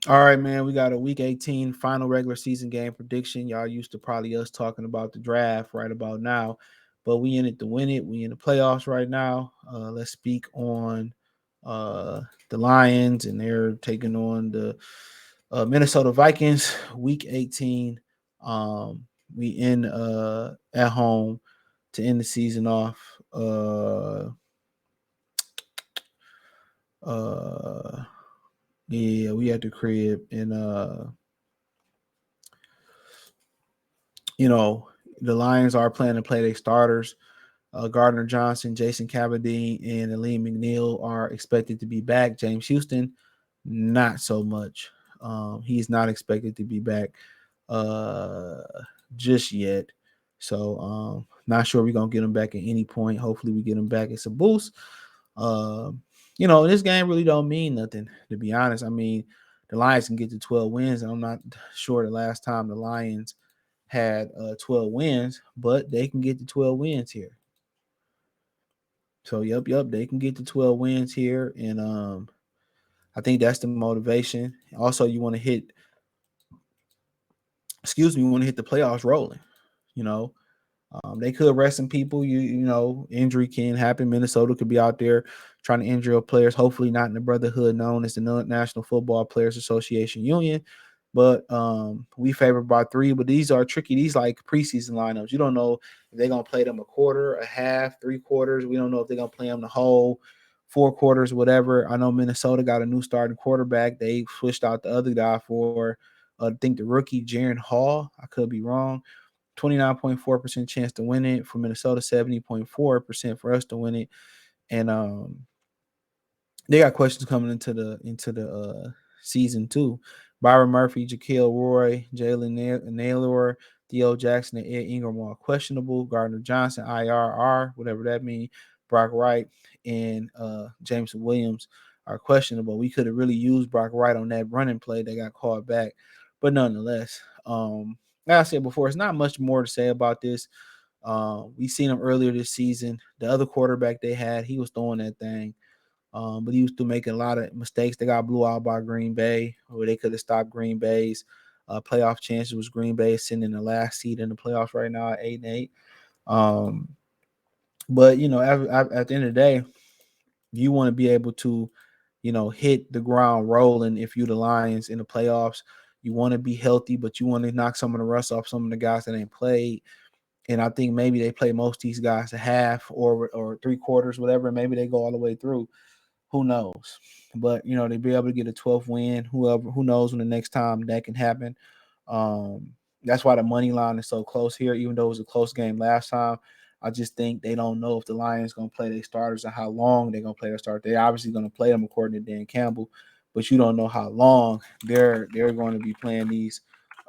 All right, man. We got a week 18 final regular season game prediction. Y'all used to probably us talking about the draft right about now, but we in it to win it. We in the playoffs right now. Let's speak on uh, the Lions, and they're taking on the Minnesota Vikings. Week 18. We in at home to end the season off. Uh, yeah, we at the crib, and you know, the Lions are planning to play their starters. Gardner Johnson, Jason Cavadine, and Aleem McNeil are expected to be back. James Houston, not so much. He's not expected to be back uh, just yet. So, not sure we're going to get him back at any point. Hopefully, we get him back. It's a boost. Uh, this game really don't mean nothing, to be honest. I mean, the Lions can get to 12 wins, and I'm not sure the last time the Lions had 12 wins, but they can get to 12 wins here. So yep, they can get to 12 wins here, and I think that's the motivation. Also, you want to hit, you want to hit the playoffs rolling. You know, they could rest some people. Injury can happen. Minnesota could be out there trying to injure players. Hopefully, not in the brotherhood known as the National Football Players Association Union. But we favor by 3. But these are tricky. These like preseason lineups. You don't know if they're gonna play them a quarter, a half, 3 quarters. We don't know if they're gonna play them the whole 4 quarters, whatever. I know Minnesota got a new starting quarterback. They switched out the other guy for I think the rookie Jaron Hall. I could be wrong. 29.4% chance to win it for Minnesota, 70.4% for us to win it. And they got questions coming into the season too. Byron Murphy, Jaquil Roy, Jalen Naylor, Theo Jackson, and Ed Ingram are questionable. Gardner Johnson, IRR, whatever that means. Brock Wright and Jameson Williams are questionable. We could have really used Brock Wright on that running play that got called back, but nonetheless, like I said before, it's not much more to say about this. We seen him earlier this season. The other quarterback they had, he was throwing that thing. But he was still making a lot of mistakes. They got blew out by Green Bay, or they could have stopped Green Bay's playoff chances. Was Green Bay sitting in the last seed in the playoffs right now at 8-8. Um, but at the end of the day, you want to be able to, hit the ground rolling. If you're the Lions in the playoffs, you want to be healthy, but you want to knock some of the rust off some of the guys that ain't played. And I think maybe they play most of these guys a half or 3 quarters, whatever. Maybe they go all the way through. Who knows? But they be able to get a 12th win. Who knows when the next time that can happen. Um, that's why the money line is so close here, even though it was a close game last time. I just think they don't know if the Lions gonna play their starters and how long they're gonna play their starters. They're obviously gonna play them according to Dan Campbell, but you don't know how long they're going to be playing these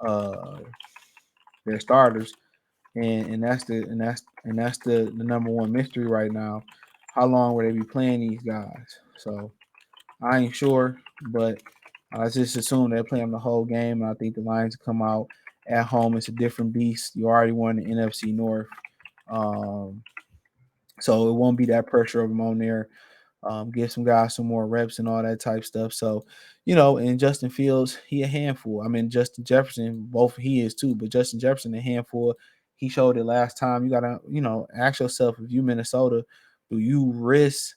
uh their starters. And that's the number one mystery right now. How long will they be playing these guys? So I ain't sure, but I just assume they're playing the whole game. And I think the Lions come out at home. It's a different beast. You already won the NFC North, um, so it won't be that pressure of them on there. Give some guys some more reps and all that type stuff. So, and Justin Fields, he a handful. I mean, Justin Jefferson, both he is too, but Justin Jefferson a handful. He showed it last time. You gotta, ask yourself, if you Minnesota, do you risk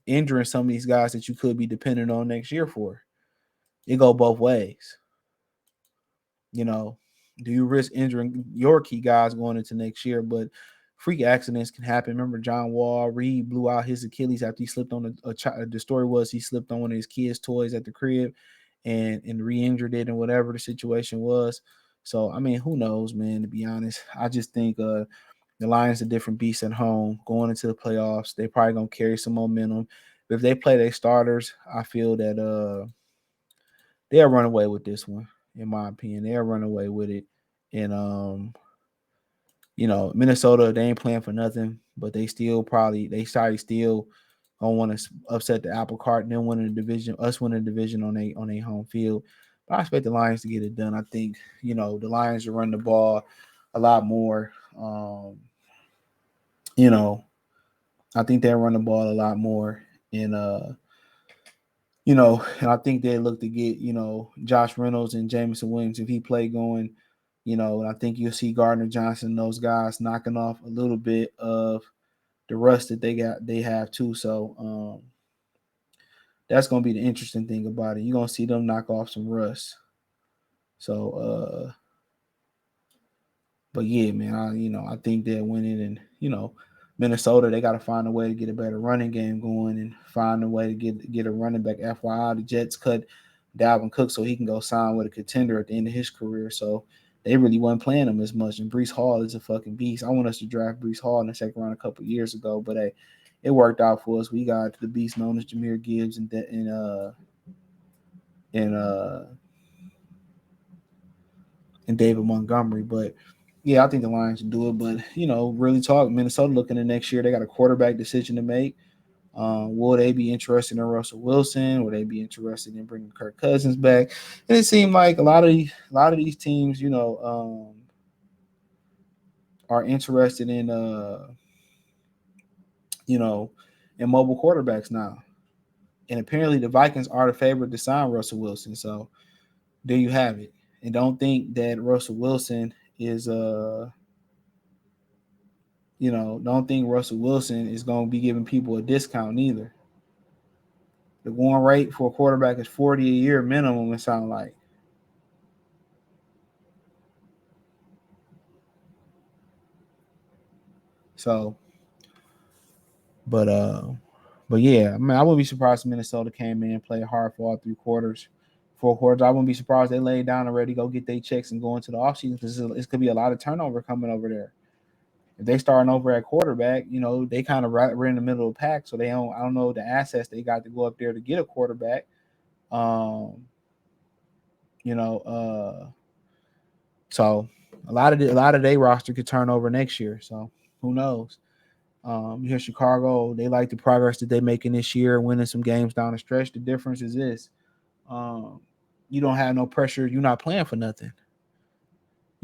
injuring some of these guys that you could be dependent on next year for? It go both ways. You know, do you risk injuring your key guys going into next year? But freak accidents can happen. Remember, John Wall Reed blew out his Achilles after he slipped on the story was he slipped on one of his kids' toys at the crib and re-injured it and whatever the situation was. So I mean, who knows, man? To be honest, I just think the Lions are a different beast at home going into the playoffs. They probably gonna carry some momentum. But if they play their starters, I feel that they'll run away with this one. In my opinion, they'll run away with it. And Minnesota, they ain't playing for nothing, but they probably still gonna want to upset the apple cart and then win the division, us winning the division on a home field. But I expect the Lions to get it done. I think the Lions will run the ball a lot more. You know, I think they run the ball a lot more, and And I think they look to get, Josh Reynolds and Jameson Williams if he play going, and I think you'll see Gardner Johnson and those guys knocking off a little bit of the rust that they have too. So that's gonna be the interesting thing about it. You're gonna see them knock off some rust. So but yeah, man, I think they're winning, and Minnesota, they got to find a way to get a better running game going and find a way to get a running back. FYI, the Jets cut Dalvin Cook so he can go sign with a contender at the end of his career. So they really wasn't playing him as much. And Brees Hall is a fucking beast. I want us to draft Brees Hall in the second round a couple of years ago, but hey, it worked out for us. We got the beast known as Jahmyr Gibbs and and David Montgomery. But yeah, I think the Lions can do it. But really talk Minnesota looking at next year, they got a quarterback decision to make. Will they be interested in Russell Wilson? Will they be interested in bringing Kirk Cousins back? And it seemed like a lot of these teams, are interested you know, in mobile quarterbacks now. And apparently, the Vikings are the favorite to sign Russell Wilson. So there you have it. And don't think that Russell Wilson is don't think Russell Wilson is going to be giving people a discount either. The going rate for a quarterback is 40 a year minimum. It sounds like. So, but but yeah, I mean, I wouldn't be surprised if Minnesota came in and played hard for all 3 quarters, 4 quarters. I wouldn't be surprised they laid down already, go get their checks and go into the offseason because it's gonna be a lot of turnover coming over there. If they starting over at quarterback, they kind of right in the middle of the pack, so they don't. I don't know the assets they got to go up there to get a quarterback. Um, you know, so a lot of their roster could turn over next year. So who knows? Here Chicago, they like the progress that they're making this year, winning some games down the stretch. The difference is this: um, you don't have no pressure. You're not playing for nothing.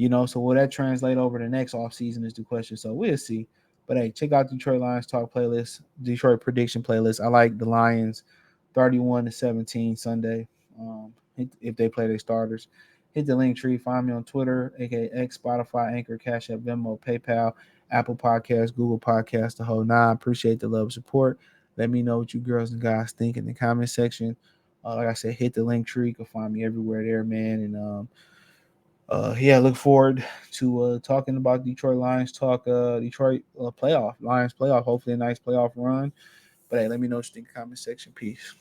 So will that translate over the next offseason is the question. So we'll see. But hey, check out the Detroit Lions talk playlist, Detroit prediction playlist. I like the Lions 31-17 Sunday. If they play their starters. Hit the link tree. Find me on Twitter, aka X, Spotify, Anchor, Cash App, Venmo, PayPal, Apple Podcasts, Google Podcasts, the whole nine. Appreciate the love and support. Let me know what you girls and guys think in the comment section. Like I said, hit the link tree. You can find me everywhere there, man. And yeah, look forward to talking about Detroit Lions talk, Detroit playoff, Lions playoff. Hopefully, a nice playoff run. But hey, let me know what you think in the comment section. Peace.